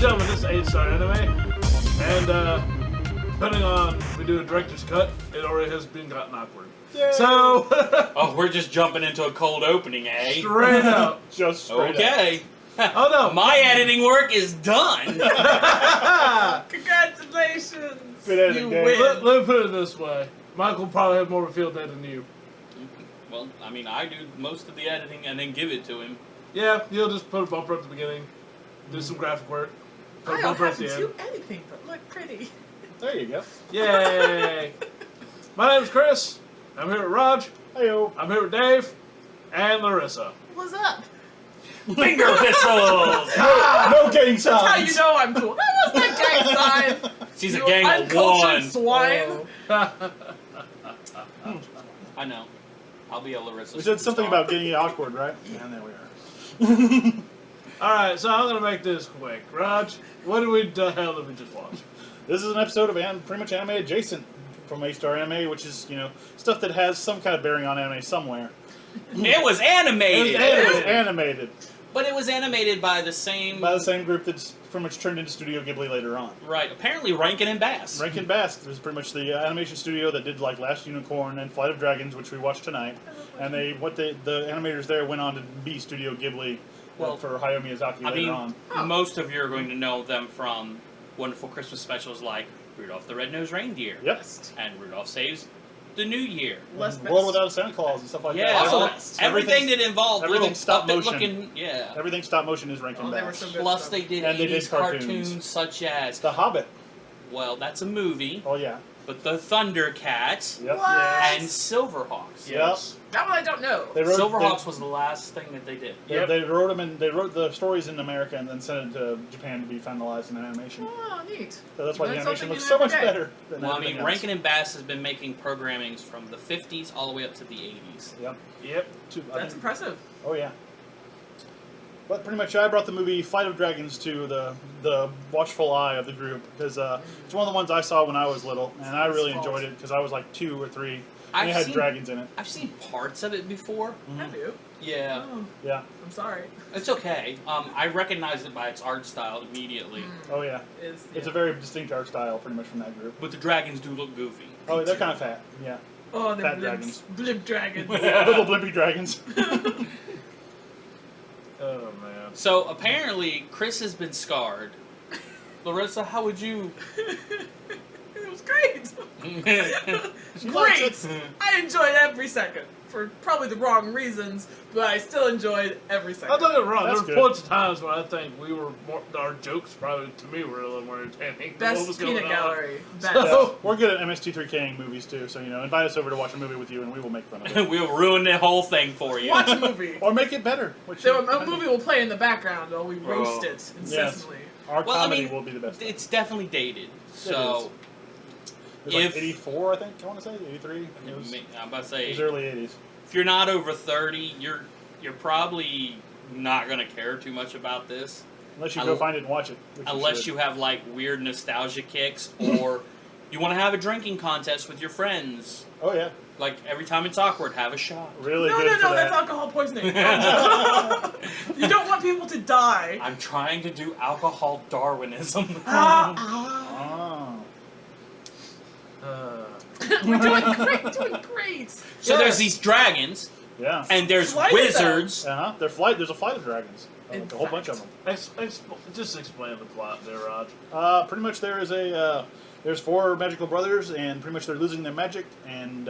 and gentlemen, this is 8-Star Anime, and depending on if we do a director's cut, it already has been gotten awkward. Yay. So, oh, we're just jumping into a cold opening, eh? Straight up. Just straight okay. up. Oh no, my editing work is done. Congratulations. Good editing, Dave. Let me put it this way: Michael probably have more of a field day than you. Well, I mean, I do most of the editing and then give it to him. Yeah, you'll just put a bumper at the beginning, do some graphic work, put I a don't bumper have at to the do end. anything but look pretty. There you go. Yay! My name is Chris. I'm here with Raj. Hey-o. I'm here with Dave and Larissa. What's up? Finger whistles! No gang signs. That's how you know I'm cool. That was my gang sign. She's You a gang of uncultured one. swine. I know. I'll be a Larissa. We said something superstar. about getting it awkward, right? And there we are. Alright, so I'm going to make this quick. Raj, what the hell did we just watch? This is an episode of pretty much anime adjacent from 8-Star Anime, which is, stuff that has some kind of bearing on anime somewhere. It was animated. It was animated. But it was animated by the same... By the same group that's pretty much turned into Studio Ghibli later on. Right. Apparently Rankin Bass. Rankin Bass was pretty much the animation studio that did like Last Unicorn and Flight of Dragons, which we watched tonight. And the animators there went on to be Studio Ghibli for Hayao Miyazaki later on. Most of you are going to know them from wonderful Christmas specials like Rudolph the Red-Nosed Reindeer. Yep. And Rudolph Saves the New Year. World Without a Santa Claus and stuff like Yeah, that. Also, everything that involved everything little stop motion. looking, yeah. Everything stop motion is Rankin they were Bass. so good. Plus they did And they 80s did cartoons. such as, The Hobbit. well, that's a movie, Oh yeah. but the Thundercats Yep. What? and Silverhawks. Yes. That one I don't know. They wrote, Silverhawks was the last thing that they did. They wrote them in. They wrote the stories in America and then sent it to Japan to be finalized in animation. Oh, neat. So that's why the Learn animation something looks new so every much day. better than Well, I everything mean, else. Rankin Bass has been making programmings from the 50s all the way up to the 80s. Yep. Yep. That's impressive. Oh yeah. But pretty much, I brought the movie Flight of Dragons to the watchful eye of the group because it's one of the ones I saw when I was little, and I really enjoyed it because I was like 2 or 3. And it had dragons in it. I've seen parts of it before. Have you? Yeah. Oh, Yeah. I'm sorry. It's okay. I recognized it by its art style immediately. Oh yeah. It's a very distinct art style, pretty much from that group. But the dragons do look goofy. Oh, they're kind of fat. Yeah. Oh, they're Fat blimps. dragons. Blimp dragons. Little blimpy dragons. Oh, man. So apparently, Chris has been scarred. Larissa, how would you? It was great. likes Great. I enjoyed every second. For probably the wrong reasons, but I still enjoyed every second. I'll tell you wrong. That's There good. were points of times when I think our jokes probably, to me, were a little more entertaining. than what was Best going peanut on. gallery. Best. So- We're good at MST3King movies too, so invite us over to watch a movie with you, and we will make fun of it, We'll ruin the whole thing for you. Watch a movie. or make it better. Which So a movie will play in the background while we roast it incessantly. Our Well, I comedy mean, will be the best. It's definitely dated. So It was like if- 84, I think. I want to say 83. It was, I'm about to it say, was early 80s. if you're not over 30, you're probably not gonna care too much about this, Unless you go find it and watch it. which unless should. you have like weird nostalgia kicks or you want to have a drinking contest with your friends. Oh yeah, Like every time it's awkward, have a shot. really No, good no, for no, that's that. alcohol poisoning. You don't want people to die. I'm trying to do alcohol Darwinism. Oh. We're doing great, doing great. So there's these dragons, Yeah. and there's Flight of wizards. There's a flight of dragons. In Like a whole bunch of fact. them. Just explain the plot there, Raj. Pretty much there is there's 4 magical brothers, and pretty much they're losing their magic, and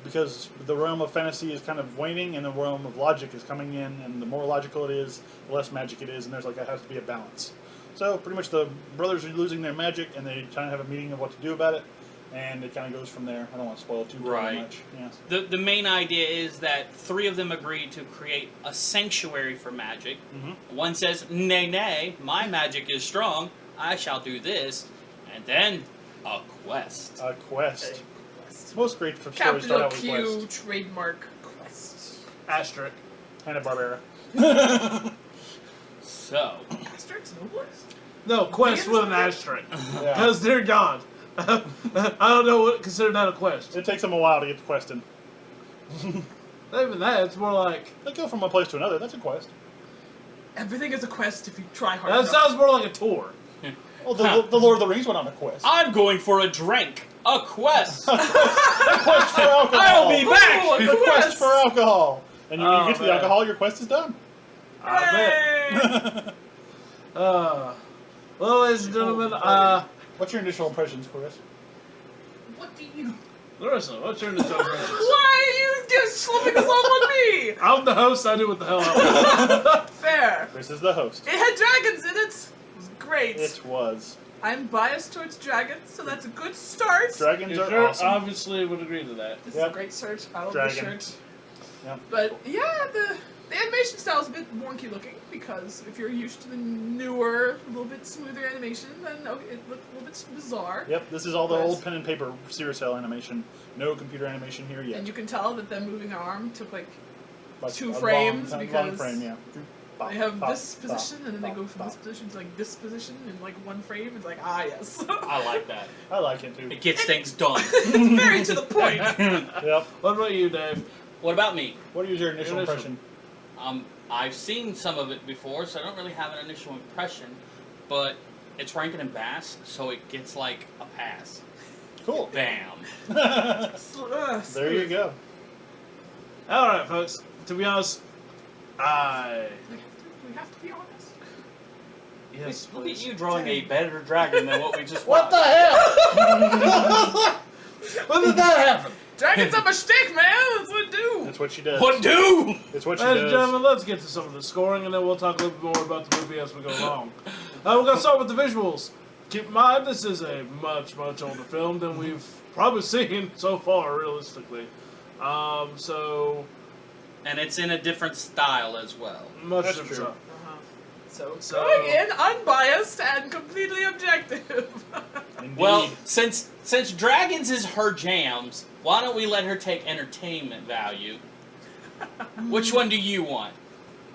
because the realm of fantasy is kind of waning, and the realm of logic is coming in, and the more logical it is, the less magic it is, and there's like, it has to be a balance. So pretty much the brothers are losing their magic, and they kind of have a meeting of what to do about it, and it kind of goes from there. I don't want to spoil too Right. much. Yeah. The main idea is that 3 of them agree to create a sanctuary for magic. Mm-hmm. One says, nay, nay, my magic is strong, I shall do this. And then, a quest. A quest. Quest. Most great stories start Capital out with Q quest. trademark quest. Asterisk. Hanna-Barbera. So, Asterix no quest? No, quest with an asterisk. Yeah. Because they're gone. I don't know what consider that a quest. It takes them a while to get to questing. Not even that, it's more like... They go from one place to another. That's a quest. Everything is a quest if you try hard That enough. sounds more like a tour. Well, the Lord of the Rings went on a quest. I'm going for a drink. A quest. A quest for alcohol. I'll be back. Ooh, A quest for alcohol. And when Oh, you get to the man. alcohol, your quest is done. I bet. Yay! Well, ladies and gentlemen, What's your initial impressions, Chris? What do you... Larissa, what's your initial impressions? Why are you just slipping this all on me? I'm the host. I do what the hell I want. Fair. Chris is the host. It had dragons in it. It was great. It was. I'm biased towards dragons, so that's a good start. Dragons You are sure awesome. obviously would agree to that. This is Yep. a great search. I love Dragon. the shirt. Yep. But yeah, the animation style is a bit wonky looking because if you're used to the newer, a little bit smoother animation, then okay, it looked a little bit bizarre. Yep, this is all the But- old pen and paper Cell animation. No computer animation here yet. And you can tell that them moving an arm took like Like two a frames long because frame, yeah. they have Bop, this bop, position and then they bop, go from this bop. position to like this position in like one frame. It's like, ah, yes. I like that. I like it too. It gets things done. It's very to the point. Yep. What about you, Dave? What about me? What is your initial Initial. impression? I've seen some of it before, so I don't really have an initial impression, but it's Rankin Bass, so it gets like a pass. Cool. Bam. There you go. All right, folks. To be honest, We have to be honest. yes. Look at please. you drawing a better dragon than what we just What the watched. hell? When did that happen? Dragons up a stick, man. That's what it do. That's what she does. What do? It's what she Ladies and does. gentlemen, let's get to some of the scoring, and then we'll talk a little bit more about the movie as we go along. We're going to start with the visuals. Keep in mind, this is a much, much older film than we've probably seen so far, realistically. So, And it's in a different style as well. much That's different true. stuff. So going in unbiased and completely objective. Indeed. Well, since dragons is her jams, why don't we let her take entertainment value? Which one do you want?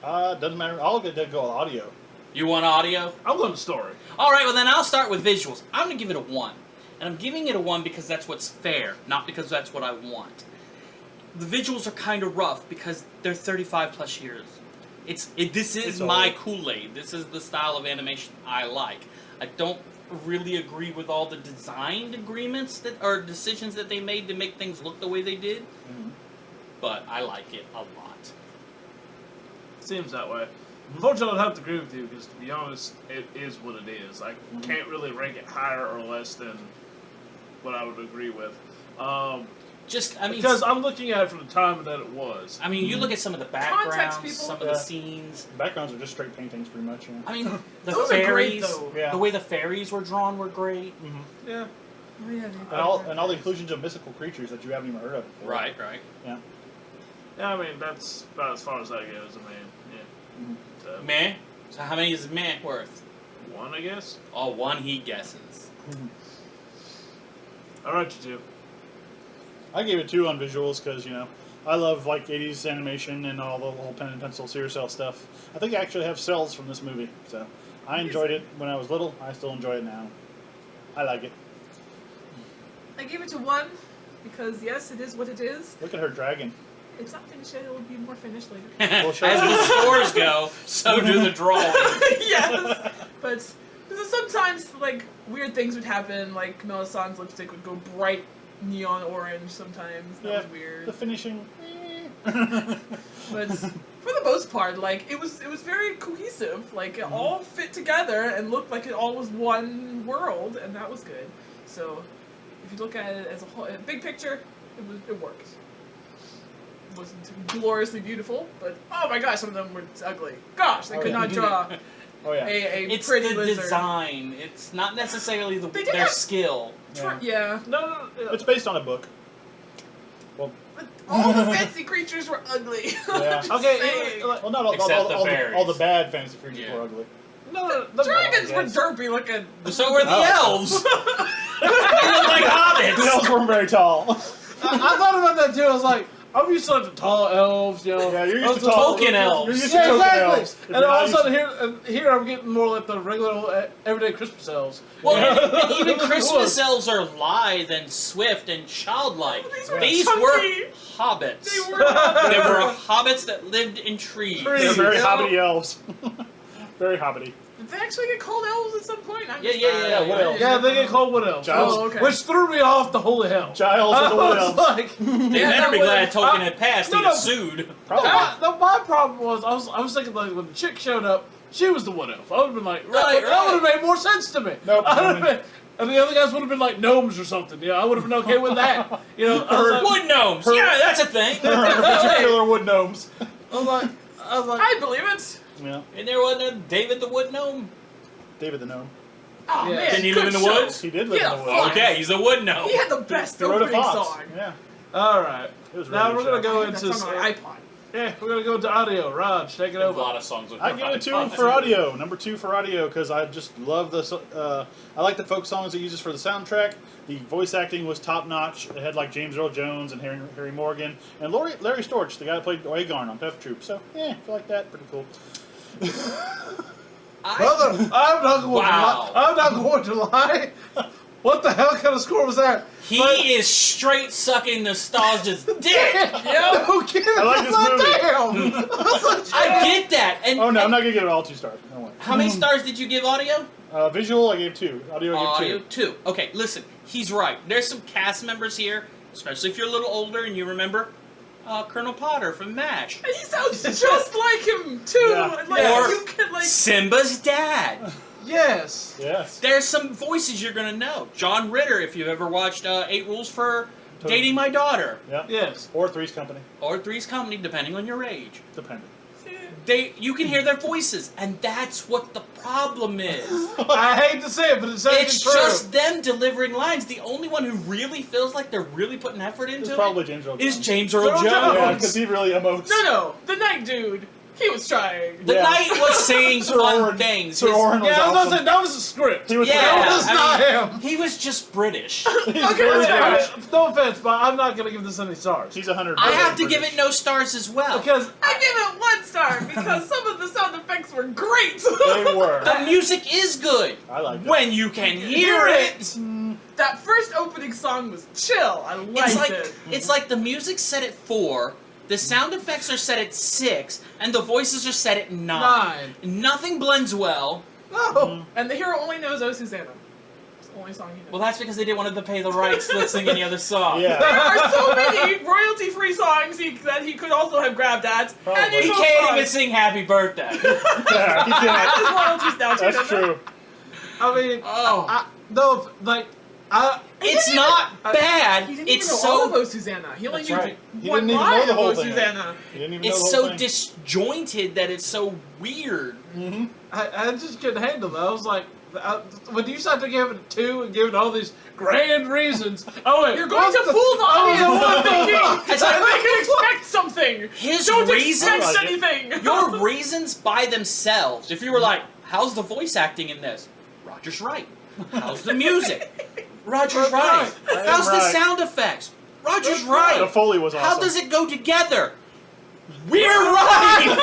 Doesn't matter. I'll go with audio. You want audio? I'm going to story. All right, well then I'll start with visuals. I'm gonna give it a 1, and I'm giving it a 1 because that's what's fair, not because that's what I want. The visuals are kind of rough because they're 35 plus years. This is It's my old. Kool-Aid. This is the style of animation I like. I don't really agree with all the design agreements that or decisions that they made to make things look the way they did, but I like it a lot. Seems that way. Unfortunately, I'd have to agree with you because, to be honest, it is what it is. I can't really rank it higher or less than what I would agree with. Because I'm looking at it from the time that it was. I mean, you look at some of the Context, backgrounds, people. some of the scenes. Backgrounds are just straight paintings, pretty much. Yeah. I mean, the Those are great, fairies, though. Yeah. the way the fairies were drawn were great. Yeah. Oh, yeah, And all the inclusions of mystical creatures that you haven't even heard of before. Right. Yeah. Yeah, I mean, that's about as far as that goes. I mean, yeah. So, Meh. So how many is meh worth? 1, I guess. Oh, 1 he guesses. All right, you two. I gave it 2 on visuals because, I love like 80s animation and all the whole pen and pencil Cell stuff. I think I actually have cells from this movie, so I enjoyed it when I was little. I still enjoy it now. I like it. I gave it a 1 because yes, it is what it is. Look at her dragon. It's not finished yet. It will be more finished later. As the scores go, so do the drawings. Yes, but sometimes like weird things would happen. Like Melisanne's lipstick would go bright neon orange sometimes. That was weird. The finishing. But for the most part, like it was very cohesive. Like it all fit together and looked like it all was one world, and that was good. So if you look at it as a whole, big picture, it worked. It wasn't gloriously beautiful, but oh my gosh, some of them were ugly. Gosh, they Oh, could yeah. not draw Oh yeah. a It's pretty the lizard. design. It's not necessarily They did their have- skill. Yeah. No. It's based on a book. Well, But all the fancy creatures were ugly. Yeah. Okay. Saying. well, not all, Except all, the all, fairies. all the bad fantasy creatures Yeah. were ugly. No. Dragons were yes. derpy looking. So were the Oh. elves. They look like The hobbits. elves weren't very tall. I thought about that too. I was like, I'm used to like the tall elves, Yeah, you're I used was to tall Tolkien elves. You're used to Yeah, Tolkien exactly. elves. If And you're all not of a sudden here I'm getting more like the regular old, everyday Christmas elves. Well, and even Christmas elves are lithe and swift and childlike. These were chunky. hobbits. They were They were hobbits that lived in trees. They're very Yeah. hobbity elves. Very hobbity. Did they actually get called elves at some point? I Yeah, missed yeah, that. yeah, what else? Yeah, they get called wood elves. Giles. Oh, okay. Which threw me off the holy hell. Giles I is the wood was elf. like, They Yeah, better that be would- glad Tolkien had passed. no, He'd no. have sued. Probably. my problem was I was thinking like when the chick showed up, she was the wood elf. I would have been like, Right, that would have made more sense to me. Nope. I would have been, and the other guys would have been like gnomes or something. Yeah, I would have been okay with that. You know, I was like, Wood gnomes. Yeah, that's a thing. Particular wood gnomes. I was like, I believe it. Yeah. And there wasn't a David the Wood Gnome. David the gnome. Oh Yeah. man, Didn't he good live in the show. woods? He did live Yeah, in the woods. fuck. Okay, he's a wood gnome. He had the best He wrote a opening fox. song. Yeah. all right. It was Now really we're gonna good go I had that into song on my iPod. we're gonna go into audio. Raj, take it A over. lot of songs. I give it 2 for audio. Number 2 for audio because I just love the. I like the folk songs it uses for the soundtrack. The voice acting was top notch. It had like James Earl Jones and Harry Morgan and Larry Storch, the guy that played Aegon on Pep Troop. So yeah, I feel like that pretty cool. Brother, I'm not going Wow. to lie. I'm not going to lie. What the hell kind of score was that? He is straight sucking nostalgia's dick. Yep. No kidding. I like this movie. Damn. I get that. And Oh no, I'm not gonna give it all 2 stars. No way. how many stars did you give audio? Visual, I gave 2. Audio, I Audio gave 2. 2. Okay, listen. He's right. There's some cast members here, especially if you're a little older and you remember Colonel Potter from MASH. And he sounds just like him too. Yeah. Like Or you could like. Simba's dad. Yes. Yes. There's some voices you're gonna know. John Ritter, if you've ever watched 8 Rules for Dating My Daughter, Yeah. Yes. Or Three's Company, or Three's Company, depending on your age. depending. You can hear their voices, and that's what the problem is. I hate to say it, but it's actually It's true. just them delivering lines. The only one who really feels like they're really putting effort It's into probably it James Earl is Jones. James Earl Earl Jones. Jones. Yeah, because he really emotes. No, the night dude. He was trying. The Yeah. knight was saying Sir fun Owen- things. Sir His- Owen was Yeah, I was awesome. gonna say that was a script. He was Yeah, That was I not mean, him. he was just British. He's Okay, very that's fine. British. No offense, but I'm not gonna give this any stars. He's 100. I have to give it no stars as well. Because I give it 1 star because some of the sound effects were great. They were. The music is good I like it. when you can hear it. That first opening song was chill. I It's liked like it. it's like the music's set at 4, the sound effects are set at 6, and the voices are set at 9. Nothing blends well. no. And the hero only knows "Oh Susanna." It's the only song he knows. Well, that's because they didn't want to pay the rights to sing any other song. There Yeah. are so many royalty-free songs that he could also have grabbed at. Probably. And He chose can't fun. even sing Happy Birthday. Yeah, he He can't. has royalties now too. That's doesn't he? true. I mean, Oh. no, like, It's didn't not bad. He didn't it's even know all of so "Oh Susanna." He only That's knew right. He one didn't even know line the of whole "Oh thing. Susanna." He didn't even know it's the so whole thing. disjointed that it's so weird. Mm-hmm. I just couldn't handle that. I was like, when you started to give it 2 and giving all these grand reasons, I went, You're going to what fool the audience Oh, thinking It's that like- they can expect something. His Don't reasons, expect I like it. anything. your reasons by themselves. If you were like, "How's the voice acting in this?" Roger's right. How's the music? Roger's right. I am How's the right. sound effects? Roger's The right. Foley was awesome. How does it go together? We're right!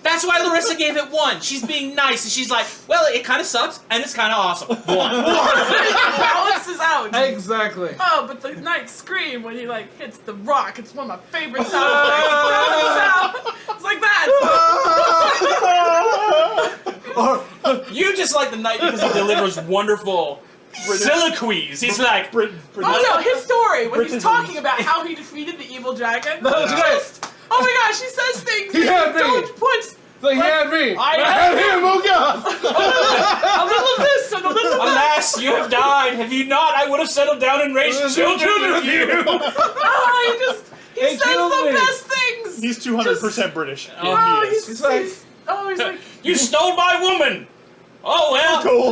That's why Larissa gave it 1. She's being nice, and she's like, well, it kind of sucks, and it's kind of awesome. 1. Balances out. Exactly. Oh, but the night scream when he like hits the rock, it's one of my favorite sound effects. It's like that. Or, You just like the knight because he delivers wonderful soliloquies. He's like, Oh no, his story when he's Britism. talking about how he defeated the evil dragon. That was Just, oh my gosh, he says things. He had me. Don't put he had me. I had him. Oh God. a little of this and a little of that. alas, you have died. Have you not? I would have settled down and raised children with you. Oh, he It says killed the me. best things. He's 200% British. Oh, Yeah, Oh, he is. he's like- he's like You stole my woman. Oh well. Cool.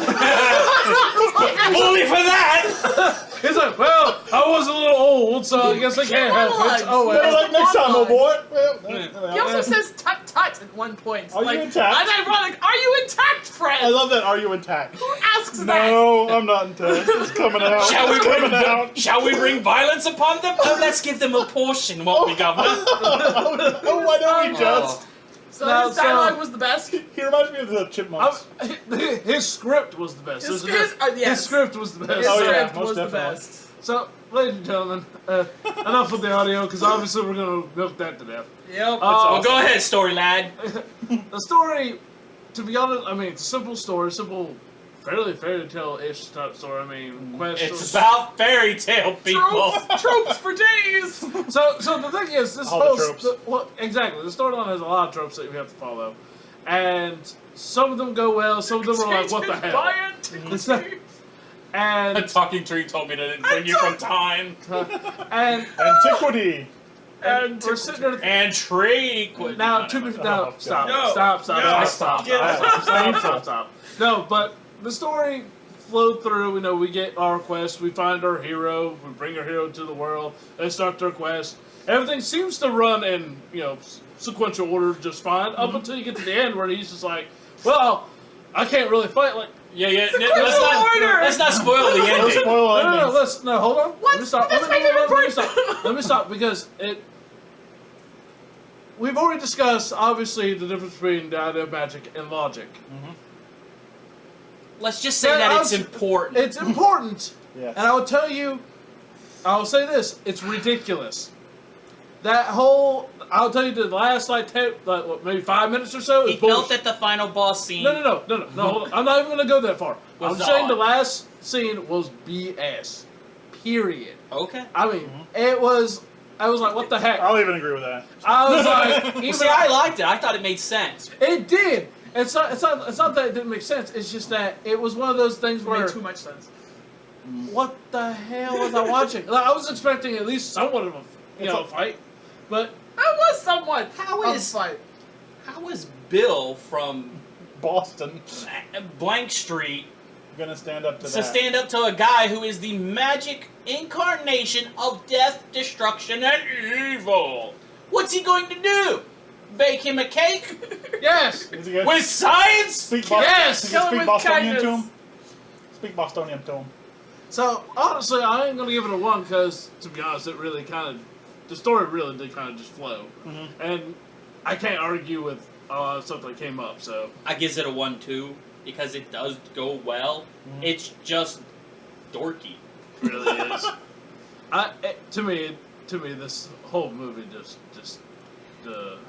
Bully for that. He's like, well, I was a little old, so I guess I can't help it. Oh Better well. luck next time, old boy. He also says tut tut at one point. Are you like, intact? And ironic, are you intact, friend? I love that. Are you intact? Who asks that? No, I'm not intact. It's coming out. Shall we bring violence upon them? Oh, let's give them a portion, won't we, Governor? Oh, why don't we just? So Now, his dialogue so- was the best. He reminds me of the Chipmunks. His script was the best. His- There's a his- difference. yes. His script was the best. His Oh, yeah, script most was the definitely. best. So ladies and gentlemen, enough with the audio, because obviously we're going to milk that to death. Yep. Well, go ahead, story lad. The story, to be honest, I mean, it's a simple story, fairly fairy tale-ish type story. I mean, It's about fairy tale people. Tropes for days. So the thing is, this All the whole tropes. exactly, the storyline has a lot of tropes that you have to follow, and some of them go well, some of them are like, what the hell? It's not- A and talking tree told me to bring you from time. and Antiquity. and we're sitting there. And tree. Now, stop. No. Stop. No, but the story flowed through. You know, we get our quest, we find our hero, we bring our hero to the world, they start their quest. Everything seems to run in, sequential order just fine, up until you get to the end where he's just like, well, I can't really fight. Like, Yeah. order. Let's not spoil the Don't ending. spoil no, endings. hold on. Let me stop. Let's make it important. Let me stop because we've already discussed, obviously, the difference between the idea of magic and logic. Let's just say that it's important. It's important. Yes. And I will say this, it's ridiculous. That whole, I'll tell you the last, maybe 5 minutes or so He is felt bullshit. that the final boss scene. No, hold on. I'm not even going to go that far. Was I'm saying odd. the last scene was BS. Period. Okay. I mean, I was like, what the heck? I'll even agree with that. I was like, Well, even see, I liked it. I thought it made sense. it did. It's not that it didn't make sense. It's just that it was one of those things It where, made too much sense. what the hell was I watching? Like, I was expecting at least somewhat of a fight, but That was somewhat. How of a is- fight? How is Bill from Boston. Blank Street Gonna stand up to to that. stand up to a guy who is the magic incarnation of death, destruction, and evil? What's he going to do? Bake him a cake yes, Is he good? with science? Speak Yes! Did you Kill him speak with Bostonian to kindness. him? Speak Bostonian to him. So honestly, I ain't gonna give it a 1 because, to be honest, the story really did kind of just flow, and I can't argue with stuff that came up. So I gives it a 1 too because it does go well. It's just dorky. it really is. To me, this whole movie just.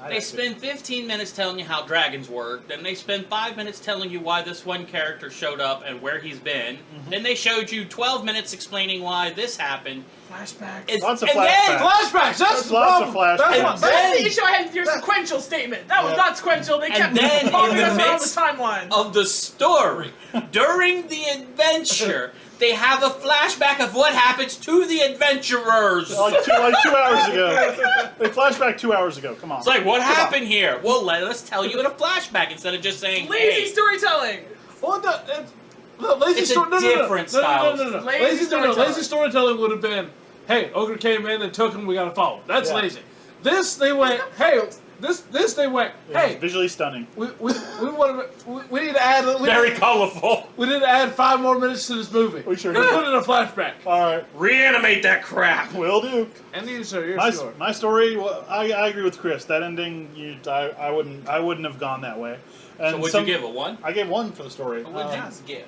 They spend 15 minutes telling you how dragons work, then they spend 5 minutes telling you why this one character showed up and where he's been, then they showed you 12 minutes explaining why this happened. Flashbacks. Lots of and flashbacks. then Flashbacks. That's the Lots of problem. flashbacks. That's And what- That's the issue I had with your sequential statement. That was Yeah. not sequential. They kept then following in the us around the midst timeline. of the story, during the adventure, they have a flashback of what happens to the adventurers. Like 2 hours ago. They flashback 2 hours ago. Come on. It's like, what happened here? Well, let us tell you in a flashback instead of just saying, Lazy hey. storytelling. Lazy It's a story. different style. Lazy storytelling. Lazy storytelling would have been, hey, Ogre came in and took him. We gotta follow. That's Yeah. lazy. This they went, hey. This they went, It was hey. visually stunning. We need to add. Very colorful. We need to add 5 more minutes to this movie. We sure Let's did. put it in a flashback. All right, Reanimate that crap. will do. And you, sir, your Nice, story. my story. Well, I agree with Chris. That ending, I wouldn't have gone that way. And So what'd you give, a 1? I gave 1 for the story. What'd you give?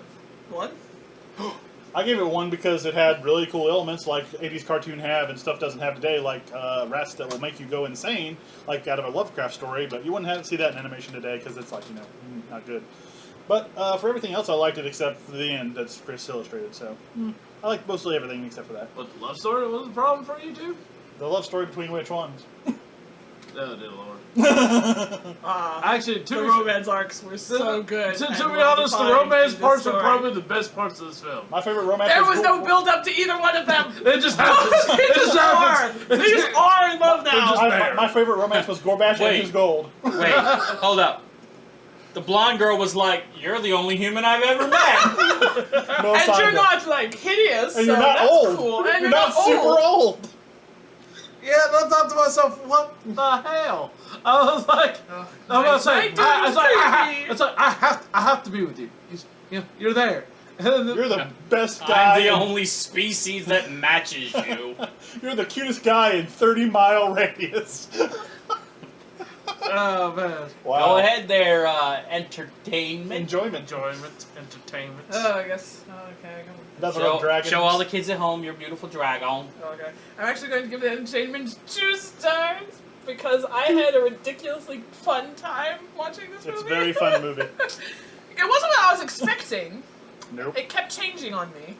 What? I gave it 1 because it had really cool elements like 80s cartoon have and stuff doesn't have today, like rats that will make you go insane, like out of a Lovecraft story. But you wouldn't have to see that in animation today because it's like not good. But for everything else, I liked it except for the end. That's Chris illustrated. So I liked mostly everything except for that. But the love story was a problem for you too? The love story between which ones? Oh, dear Lord. Uh, Actually, the romance arcs were so good. To and be honest, the well-defined romance in this parts are story. probably the best parts of this film. My favorite romance. There was cool. no build up to either one of them. It just happens. They It just just are. happens. They just are in love now. just- My favorite romance was Gorbachev Wait. and his gold. Wait, hold up. The blonde girl was like, "You're the only human I've ever met." No And sign you're of it. not like hideous, And so you're not that's old. cool. And You're not super old. Yeah, and I thought to myself, what the hell? I was like, I'm not saying, I have to be with you. You're there. You're the best guy. I'm the only species that matches you. You're the cutest guy in 30-mile radius. Oh man. Wow. Go ahead there, entertainment. Enjoyment. Enjoyment, entertainment. Oh, I guess. Oh, okay. Nothing about dragons. Show all the kids at home your beautiful dragon. Okay. I'm actually going to give the entertainment 2 stars because I had a ridiculously fun time watching this movie. It's a very fun movie. It wasn't what I was expecting. Nope. It kept changing on me.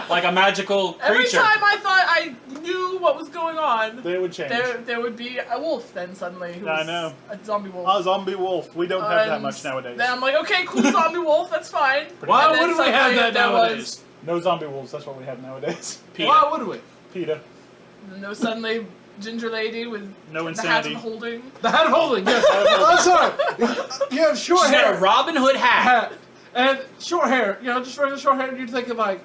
Like a magical creature. Every time I thought I knew what was going on, They would change. there would be a wolf then suddenly. Who I was know. A zombie wolf. A zombie wolf. We don't have that And much nowadays. Then I'm like, okay, cool zombie wolf, that's fine. Why And then wouldn't we have suddenly that there nowadays? No zombie wolves. That's what we have nowadays. Peter. Why would we? PETA. No suddenly ginger lady with No the hat insanity. and holding. The hat holding, yes. I'm sorry. You have short She's hair. got a Robin Hood hat. And short hair. You know, just regular short hair. And you're thinking like,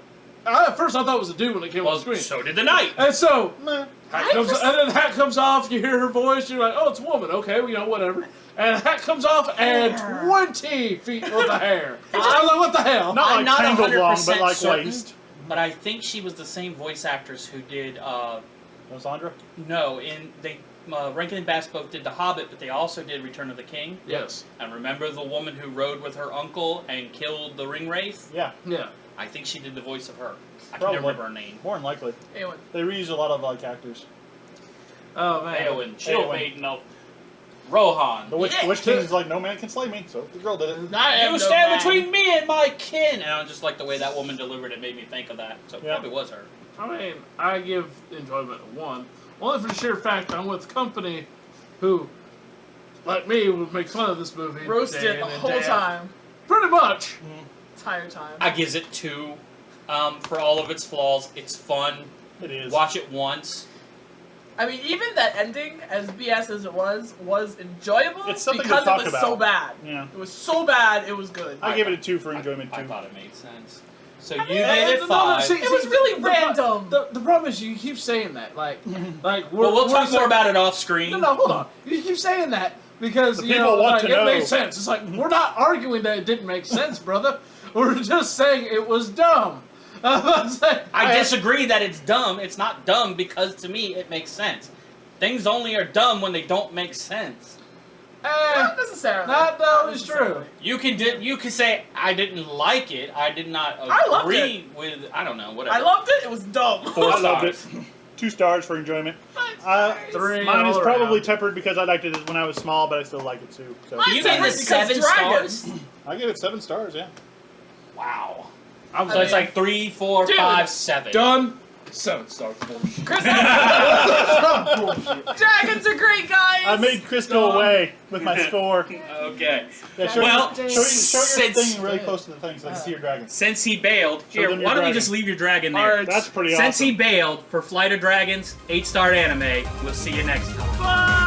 at first I thought it was a dude when it came on Well, the screen. so did the knight. And so, Meh. hat comes, and then the hat comes off. You hear her voice. You're like, oh, it's a woman. Okay, well, you know, whatever. And the hat comes off, and 20 feet worth of hair. I'm like, what the hell? Not I'm like not tangled long, 100% but like certain. waist. But I think she was the same voice actress who did, No Sandra? Rankin Bass both did The Hobbit, but they also did Return of the King. Yes. And remember the woman who rode with her uncle and killed the ring wraith? Yeah. Yeah. I think she did the voice of her. I Probably. can't remember her name. More than likely. Eowyn. They reuse a lot of like actors. Oh man. Eowyn, Shield Eowyn. Maiden of Rohan. The Witch, Yeah. Witch King is like, no man can slay me, so the girl did it. I am You no stand man. between me and my kin! And I just like the way that woman delivered it made me think of that. So it Yeah. probably was her. I mean, I give enjoyment a 1, only for the sheer fact I'm with company who, like me, would make fun of this movie. Roast day it in the and whole day out. time. Pretty much. Entire time. I gives it 2 for all of its flaws. It's fun. It is. Watch it once. I mean, even that ending, as BS as it was enjoyable It's something to because talk it was about. so bad. Yeah. It was so bad, it was good. I gave it a 2 for enjoyment I too. thought it made sense. So I you mean, gave it no, 5. see, It was really the pro- random. The problem is you keep saying that, like Well, we'll talk more about it off screen. No, hold on. You keep saying that because The you people know, want like, to it know. made sense. It's like we're not arguing that it didn't make sense, brother. We're just saying it was dumb. I disagree that it's dumb. It's not dumb because to me it makes sense. Things only are dumb when they don't make sense. Not necessarily. Not always true. You can say I didn't like it. I did not I loved agree with. I don't know. Whatever. I loved it. It was dumb. 4 I loved it. 2 stars for enjoyment. Nice. 3 Mine is all probably around. tempered because I liked it when I was small, but I still like it too. So You gave it Because 7 dragons. stars. I give it 7 stars. Yeah. Wow. I'm So it's mean- like 3, 4, Dude. 5, 7. done. 7 stars. Bullshit. Chris, dragons are great, guys. I made Chris go away with my score. Okay. Yeah, show Well, your, show your since- thing really close to the thing so I can see your dragon. Since he bailed, Show here, them your why don't we dragon. just leave your dragon there? Alright. That's pretty Since awesome. he bailed for Flight of Dragons, 8-star anime. We'll see you next time. Bye.